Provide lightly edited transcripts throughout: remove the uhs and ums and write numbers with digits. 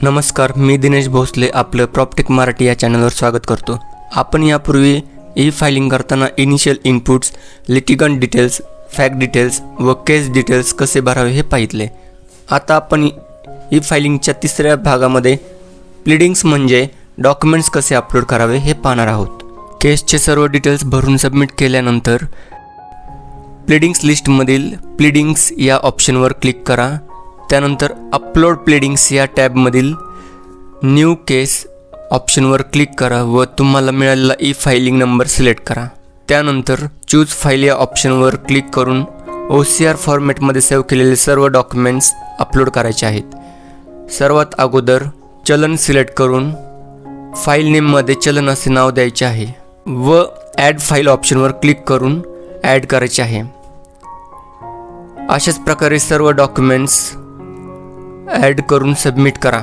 नमस्कार, मी दिनेश भोसले आपलं प्रॉपर्टी मराठी या चॅनलवर स्वागत करतो। आपण यापूर्वी ई फाइलिंग करताना initial inputs, litigant details, fact details व केस डिटेल्स कसे भरावे हे पाहितले। आता आपण ई फाइलिंगच्या तिसऱ्या भागामध्ये प्लीडिंग्स म्हणजे डॉक्युमेंट्स कसे अपलोड करावे हे पाहणार आहोत। केसचे सर्व डिटेल्स भरून सबमिट केल्यानंतर प्लीडिंग्स लिस्टमधील प्लीडिंग्स या ऑप्शनवर क्लिक करा। त्यानंतर अपलोड प्लीडिंग्स या टॅबमधील न्यू केस ऑप्शनवर क्लिक करा व तुम्हाला मिळालेला ई फाइलिंग नंबर सिलेक्ट करा। त्यानंतर चूज फाइल या ऑप्शनवर क्लिक करून OCR फॉर्मॅटमध्ये सेव्ह केलेले सर्व डॉक्युमेंट्स अपलोड करायचे आहेत। सर्वात अगोदर चलन सिलेक्ट करून फाईल नेममध्ये चलन असे नाव द्यायचे आहे व ॲड फाईल ऑप्शनवर क्लिक करून ॲड करायचे आहे। अशाच प्रकारे सर्व डॉक्युमेंट्स ॲड करून सबमिट करा।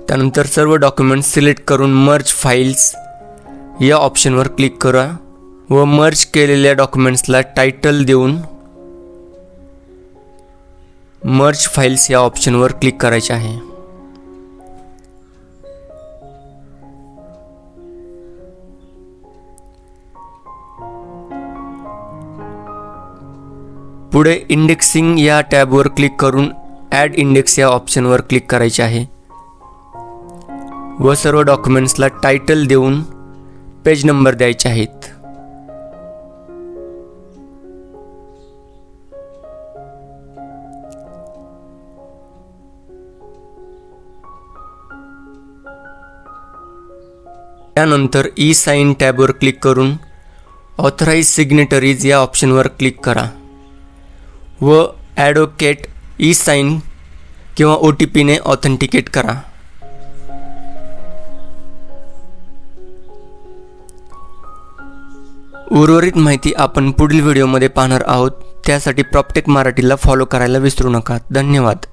त्यानंतर सर्व डॉक्युमेंट्स सिलेक्ट करून मर्ज फाइल्स या ऑप्शनवर क्लिक करा व मर्ज केलेल्या डॉक्युमेंट्सला टायटल देऊन मर्ज फाइल्स या ऑप्शनवर क्लिक करायचे आहे। पुढे इंडेक्सिंग या टॅबवर क्लिक करून ॲड इंडेक्स या ऑप्शनवर क्लिक करायचे आहे व सर्व डॉक्युमेंट्सला टायटल देऊन पेज नंबर द्यायचे आहेत। त्यानंतर ई साइन टॅबवर क्लिक करून ऑथराइज सिग्नेटरीज या ऑप्शनवर क्लिक करा व ॲडव्होकेट ई साइन किंवा OTP ने ऑथेंटिकेट करा। उर्वरित माहिती आपण पुढील व्हिडिओमध्ये पाहणार आहोत। त्यासाठी प्रॉपर्टी मराठीला फॉलो करायला विसरू नका। धन्यवाद।